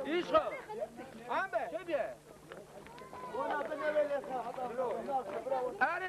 ایش خب همه چه بیه؟ آره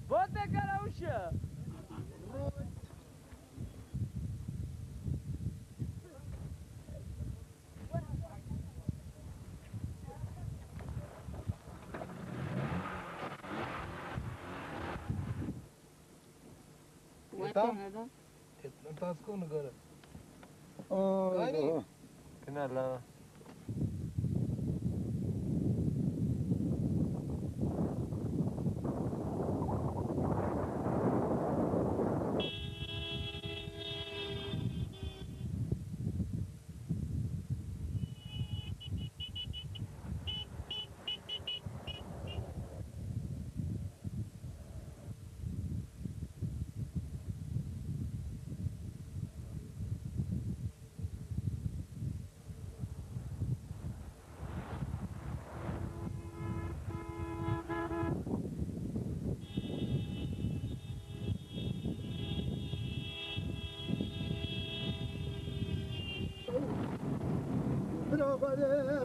Bota caraúcha! انت تاسكون نقول كنا لا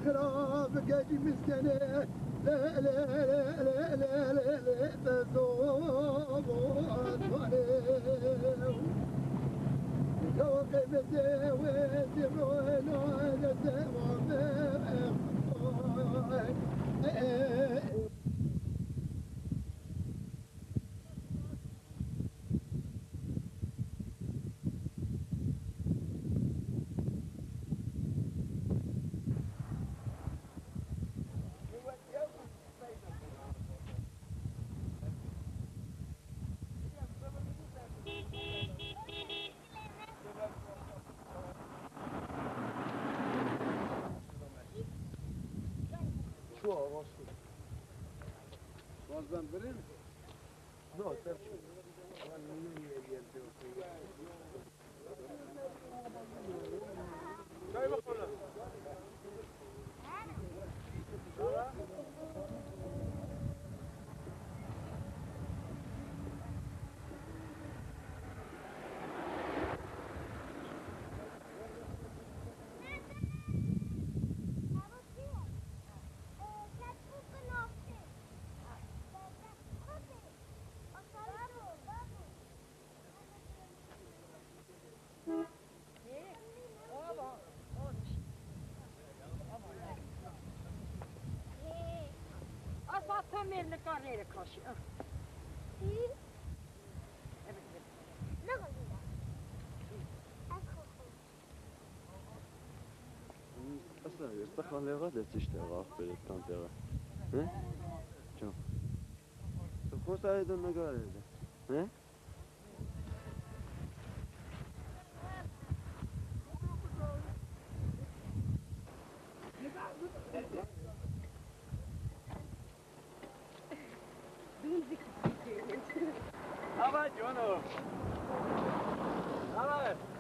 خراب قاجي مسكنة لا لا لا لا لا لا لا بذوب أطفالي توقف الدوين تبرون على الدوام بازم بریم؟ نه ترک چای بخورم Meille carriere kaşı. İyi. Evet. Ne kadar? اصلا استخوان غدا تشتغل في التنطيرة ها؟ شوف تخو سعيد النقال ها؟ Hava Jono. Hava.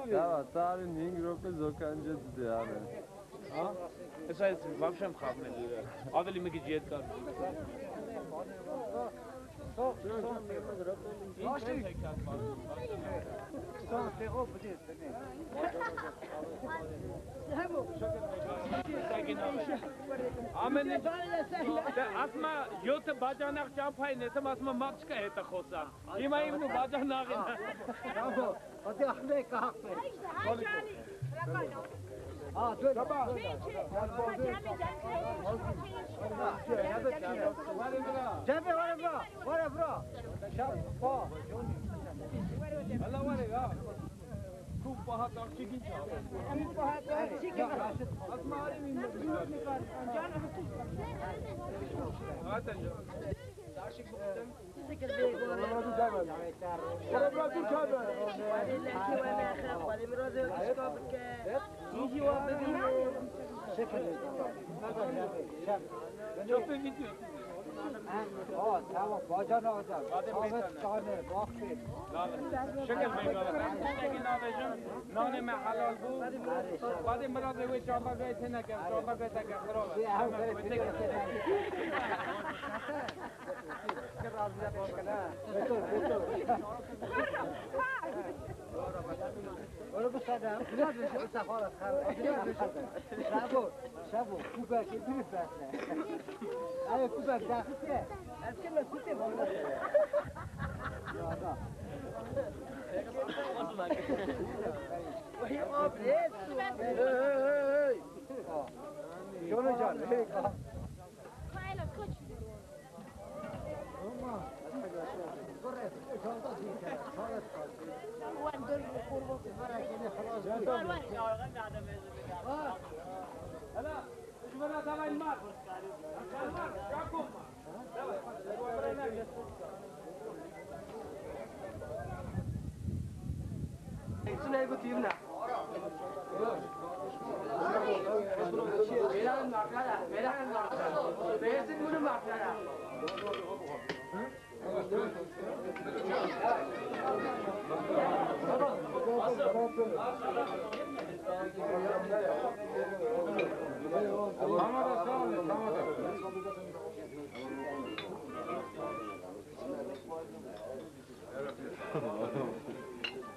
Ja, daar in Ingroep zo kan je het doen. Es heißt, warum schon haben wir? Aber ich mir gejet kann. आमने आसमा यो तो बाजा ना चाप है ने तो आसमा मार्च का है तो खोसा ये मैं इन्हें बाजा ना के Bravo. Wat je achterweg gehad Ah, doe dat. Jabbe, wara bra. Allah वालेगा खूब बहुत और चिकन चाप आसमा आ रही आता है दाशिक बुकतन tamam, bacana hocam. Ahmet tane, vakti. شكل لكن هذا ناني مع حلال بو بعدين مرات وي شاطر جايت هنا كم شاطر جايت Onu bu sadem, biraz bir şey safarat Şabo, kubek, bir besle. Ay kubek dakike. Eskime sütte vallahi. Ya da. Vay abi, hey. Şunu can, hey. Kayla koç. هلا ايش بنا تبع المار المار جاكم شنو يقول تيمنا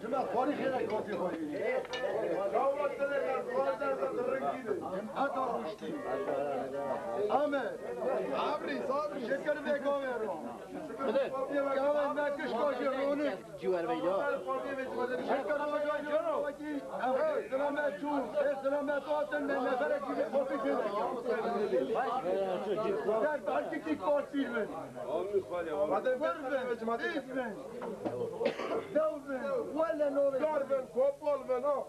جماعة خارج هنا كافي خارجين. جاوبت لك الخارج الرجيل. هذا رشدي. آمد. عبري صابري. شكر بيكوميرو. كمان ما كش كاشي روني. جوار بيدا شكر وجاي وجي. سلامات شوف. سلامات وطن من نفرك في خوفي كذا. در بالك كي كاشي من. بعدين ورفن. إسمن. دوفن. ولا نور داربن كوبول منو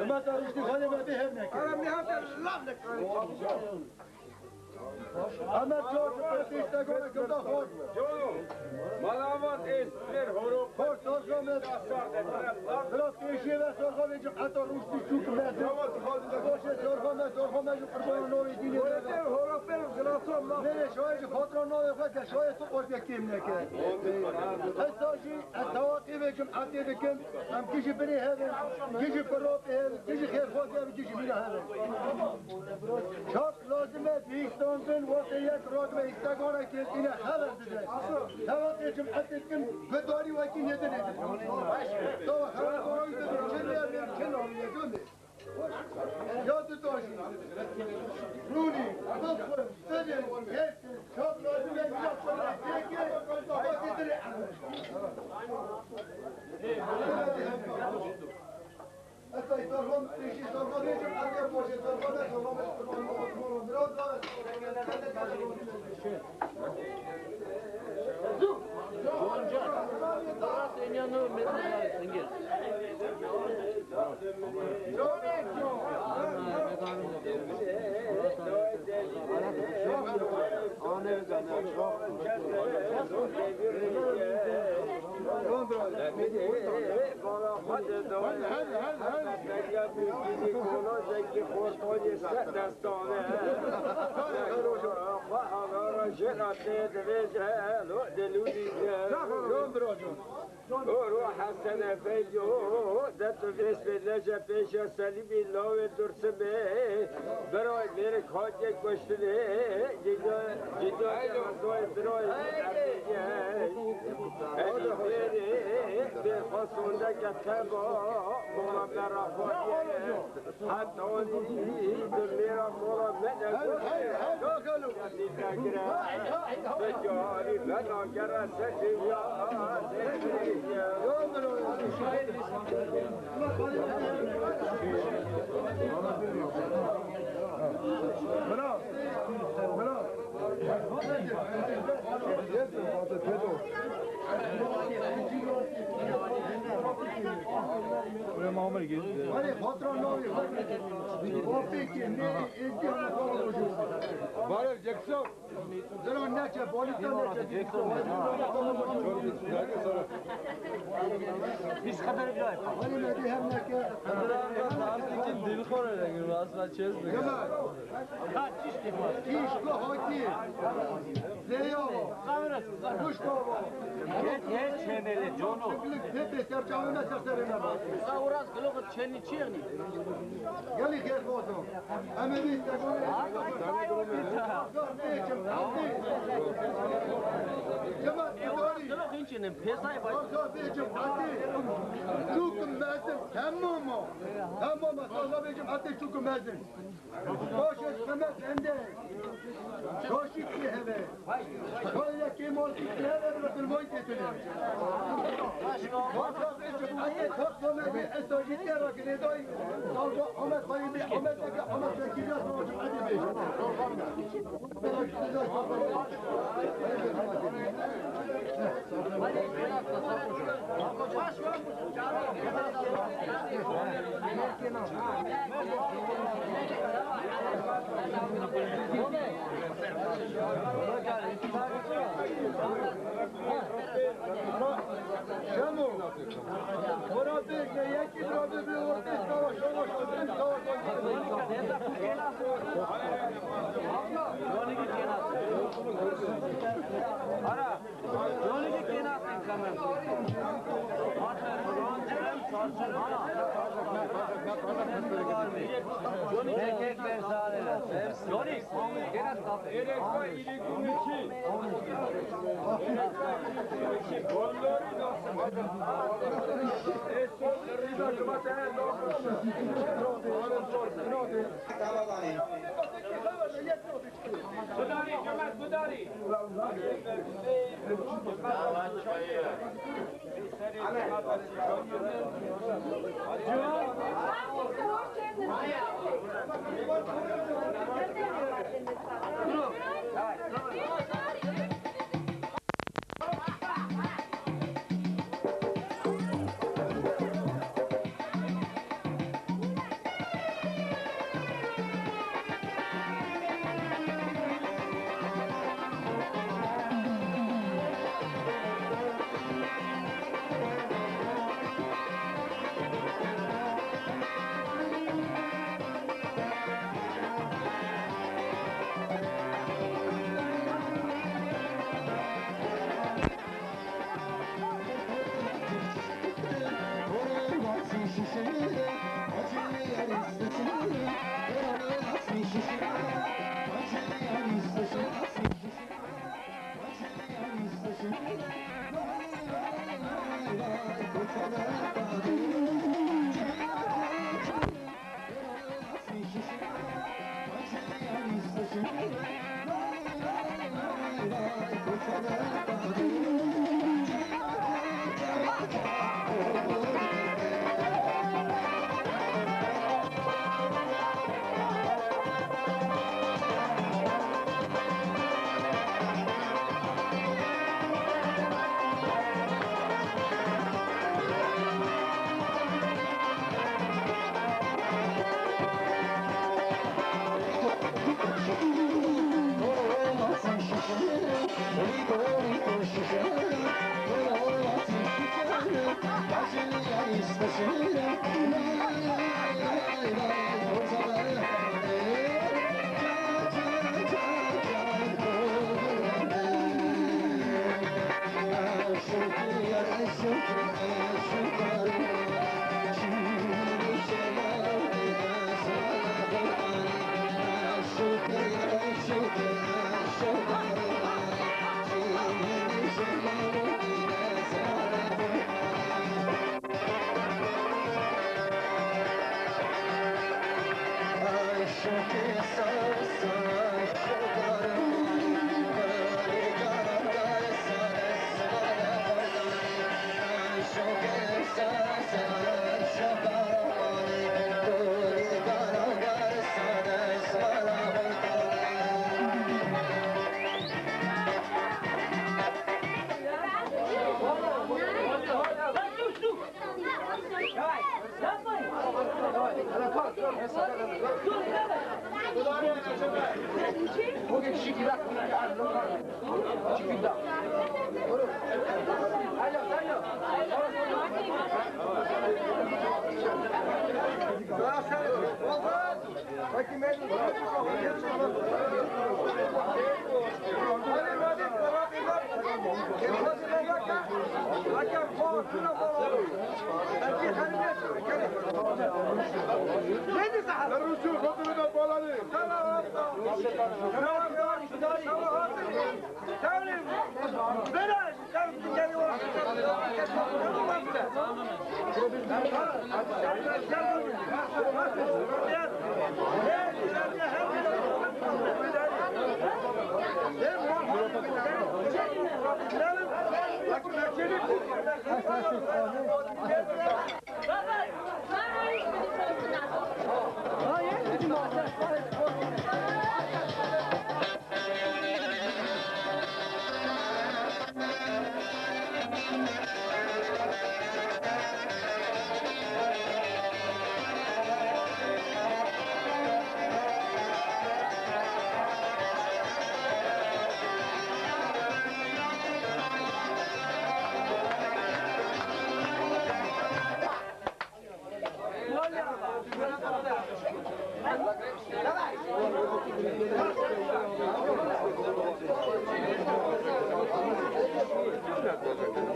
ما تعرفش خلي ما بيهمك انا مهمك لك اما جورج برتيش تقول لك ده خود ملامات اس غير هروب خود ترجمه خلاص كيشي بس ترجمه يجي حتى روسي شوك ما باش ترجمه قربان نور ديني هروب خلاص ما شويه خاطر نور فك شويه تقول بك كيمنك هساجي التواقي بكم حتى بكم ام كيجي بري هذا كيجي بروب كيجي خير خود كيجي بينا هذا شوك لازم بيستانتن وقت یک راجب استگانه که اینه خبر بده توقع جمعتکم بداری وکی ندنه تو خبر بایی بده چه نیاریم چه نامیه دونه یاد داشتی رونی بخور سدن یکن شاب لازم یک جا کنه یکی باید دره حتى يترهم يشي ترهم يجب أن يفوش ترهم يترهم يترهم براد بالا خود داره دریا میگیری کنه زنگ خورتانی سر دستانه خواهانا را جراته دویجه لو دلودیجه رو حسن فیجو دت ویس بلجه پیش سلیبی لاو درسمه برای میره کاجه گشتنه جدا رضای برای به خواستونده که تبا مولا مرا خواهیه حتی میرا مولا بجاری بناگر سجیا Allez, rentrons-nous, on pique, Var Jackson. Zero neçe, politika neçe. Biz kadar güzel. Hani ne diyeyim ne ki? Artık dil konuyor gibi aslında çözmüyor. Kemal. Kiş ko hoki. Zeyo. Kuş ko. Geç çeneli Jono. Tepe serçavına serserine bak. Sauras glogo çeni çirni. Geli gel foto. Ama biz de Kemal, Glogo içinin pesay baş. Çukum mezdim, tamam mı? Tamam mı? Sana becim ateş çukum mezdim. Koşuş Kemal sende. Koşuş ki hele. Şöyle kim oldu ki hele bırakın boy getiriyor. Koşuş becim ateş çok mezdim. Esojitler rakine doy. Savcı Ahmet Bayındı, Ahmet Bekir'e soracağım. Hadi becim. Şemu, bura bir yeki bura bir orta savaş Ara, Johnny ki kenasın kamen. Johnny tek versane. Johnny, kenas kaldı. Erek var, ilik kumiki. Gudari, Kemal, Gudari. Давай.